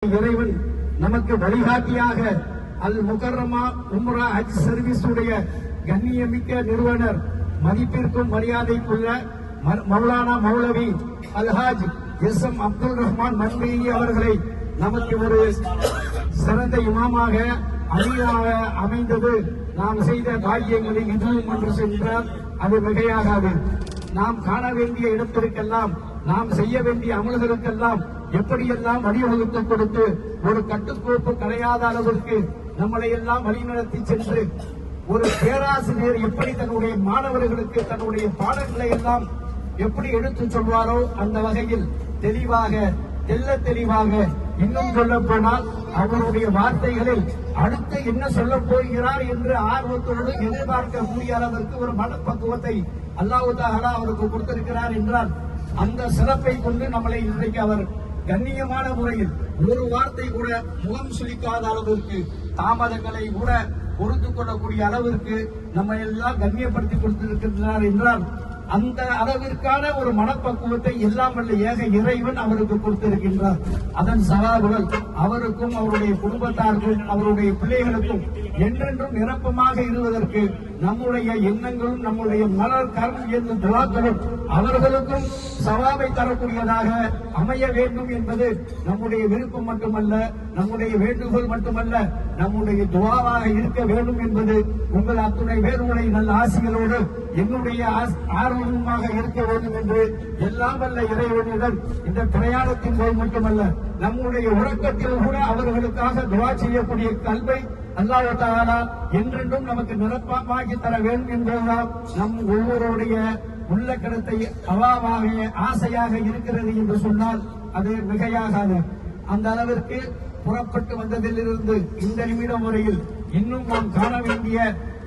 இறைவன் நமக்கு வழிகாட்டியாக அல் முகர்ரமா உம்ரா ஹஜ் சர்வீஸ் உடைய கண்ணியமிக்க நிறுவனர் மதிப்பிற்கும் மரியாதைக்குள்ள மௌலானா மௌலவி அல்ஹாஜ் எஸ்.எம். அப்துல் ரஹ்மான் மன்மேயி அவர்களை நமக்கு ஒரு சிறந்த இமாமாக அமீராக அமைந்தது நாம் செய்த பாக்கியங்களில் இதுவும் ஒன்று சென்றால் அது மிகையாகாது. நாம் காண வேண்டிய இடத்திற்கெல்லாம் நாம் செய்ய வேண்டிய அமல்களுக்கெல்லாம் எப்படியெல்லாம் வழிவகுத்து கொடுத்து ஒரு கட்டுக்கோப்பு கிடையாத அளவிற்கு நம்மளை எல்லாம் வழிநடத்தி சென்று ஒரு பேராசிரியர் எப்படி தன்னுடைய மாணவர்களுக்கு தன்னுடைய பாடங்களை எல்லாம் எப்படி எடுத்து சொல்வாரோ அந்த வகையில் தெளிவாக தெளிவாக இன்னும் சொல்ல போனால் அவருடைய வார்த்தைகளில் அடுத்து என்ன சொல்ல போகிறார் என்று ஆர்வத்தோடு எதிர்பார்க்கக்கூடிய அளவிற்கு ஒரு மனப்பக்குவத்தை அல்லாஹ் தஆலா அவருக்கு கொடுத்திருக்கிறார் என்றால் அந்த சிறப்பை கொண்டு நம்மளை இன்றைக்கு அவர் கண்ணியமான முறையில் ஒரு வார்த்தை கூட முகம் சுளிக்காத அளவிற்கு தாமதங்களை கூட பொறுத்துக் கொள்ளக்கூடிய அளவிற்கு நம்ம எல்லாம் கண்ணியப்படுத்தி கொடுத்திருக்கிறார் என்றால் அந்த அளவிற்கான ஒரு மனப்பக்குவத்தை எல்லாம் வல்ல ஏக இறைவன் அவருக்கு கொடுத்திருக்கின்றார். அதன் சவால்கள் அவருக்கும் அவருடைய குடும்பத்தாருக்கும் அவருடைய பிள்ளைகளுக்கும் என்றென்றும் நிரப்பமாக இருவதற்கு நம்முடைய எண்ணங்களும் நம்முடைய மலர் கரம் என்ற துவாக்களும் அவர்களுக்கும் சவாபை தரக்கூடியதாக அமைய வேண்டும் என்பது நம்முடைய விருப்பம் மட்டுமல்ல, நம்முடைய வேண்டுகோள் மட்டுமல்ல, நம்முடைய துவாவாக இருக்க வேண்டும் என்பது உங்கள் அத்துணை பேருடைய நல்ல ஆசிகளோடு என்னுடைய ஆர்வமாக இருக்க வேண்டும் என்று எல்லாம் வல்ல இறைவனிடம் இந்த பிரயாணத்தின் போது மட்டுமல்ல நம்முடைய உறக்கத்தில் கூட அவர்களுக்காக துவா செய்யக்கூடிய கல்வை அல்லாஹ் தஆலா என்றென்றும் நமக்கு நிரப்பமாக்கி தர வேண்டும் என்பதுதான் நம் ஒவ்வொருடைய உள்ள கருத்தை அவாவாக ஆசையாக இருக்கிறது என்று சொன்னால் அது மிகையாகாது. அந்த அளவிற்கு புறப்பட்டு வந்ததிலிருந்து இந்த நிமிடம் வரையில் இன்னும் நாம் காண வேண்டிய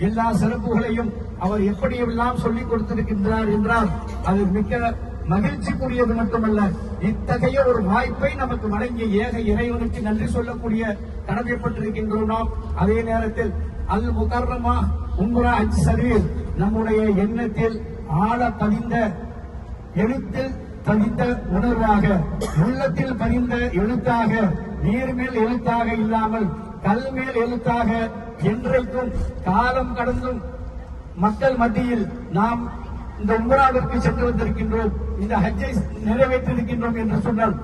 எல்லா சிறப்புகளையும் அவர் எப்படியெல்லாம் சொல்லிக் கொடுத்திருக்கின்றார் என்றால் அது மிக்க மகிழ்ச்சிக்குரியது மட்டுமல்ல, இத்தகைய ஒரு வாய்ப்பை நமக்கு வழங்கிய ஏக இறைவனுக்கு நன்றி சொல்லக்கூடிய கடமைப்பட்டிருக்கின்றோம் நாம். அதே நேரத்தில் அல் முகர்ரமா உம்ரா ஹஜ் சர்வீஸ் நம்முடைய எண்ணத்தில் ஆழ பதிந்த எழுத்தில் பதிந்த உணர்வாக உள்ளத்தில் பதிந்த எழுத்தாக நீர்மேல் எழுத்தாக இல்லாமல் கல் மேல் எழுத்தாக என்றைக்கும் காலம் கடந்தும் மக்கள் மத்தியில் நாம் இந்த உம்ராவிற்கு சென்று வந்திருக்கின்றோம், இந்த ஹஜ்ஜை நிறைவேற்றிருக்கின்றோம் என்று சொன்னால்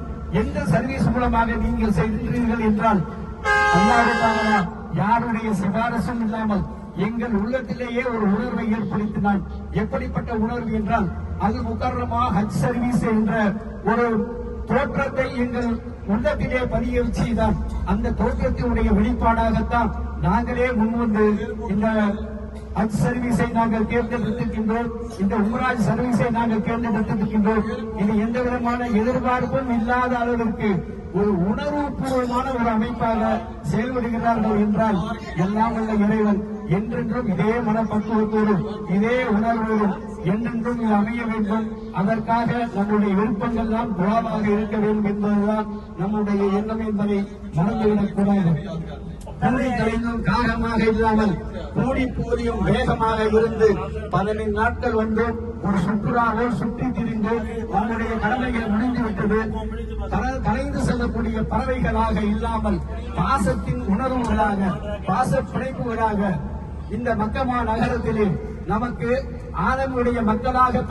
எந்த சர்வீஸ் மூலமாக நீங்கள் செய்கின்றீர்கள் என்றால் அல்லாஹ் தஆலா யாருடைய சிபாரசும் இல்லாமல் எங்கள் உள்ளத்திலேயே ஒரு உணர்வை ஏற்படுத்தினான். எப்படிப்பட்ட உணர்வு என்றால் அல் முகர்ரமா ஹஜ் சர்வீஸ் என்ற ஒரு தோற்றத்தை எங்கள் உள்ளத்திலே பதிய செய்தான். அந்த தோற்றத்தினுடைய வெளிப்பாடாகத்தான் நாங்களே முன்வந்து இந்த ஹஜ் சர்வீஸை நாங்கள் தேர்ந்தெடுத்திருக்கின்றோம், இந்த உம்ராஜ் சர்வீஸை நாங்கள் தேர்ந்தெடுத்திருக்கின்றோம். இது எந்த விதமான எதிர்பார்ப்பும் இல்லாத அளவிற்கு ஒரு உணர்வுபூர்வமான ஒரு அமைப்பாக செயல்படுகிறார்கள் என்றால் எல்லாம் உள்ள இறைவன் என்றென்றும் இதே மனப்பக்குவத்தோடும் இதே உணர்வோடும் என்றென்றும் இது அமைய வேண்டும். அதற்காக நம்முடைய விருப்பங்கள் தான் துவாவாக இருக்க வேண்டும் என்பதுதான் நம்முடைய எண்ணம் என்பதை மறந்துவிடக் கூடாது. தன்னை கலைந்தும் காகமாக இல்லாமல் கூடி போதியும் வேகமாக இருந்து 15 நாட்கள் வந்து ஒரு சுற்றுலாவோடு சுற்றி திரிந்து நம்முடைய கடமைகள் முடிந்துவிட்டது. கலைந்து செல்லக்கூடிய பறவைகளாக இல்லாமல் பாசத்தின் உணர்வுகளாக பாச பிணைப்புகளாக இந்த மக்கமா நகரத்திலே நமக்கு ஆதமுடைய மக்களாக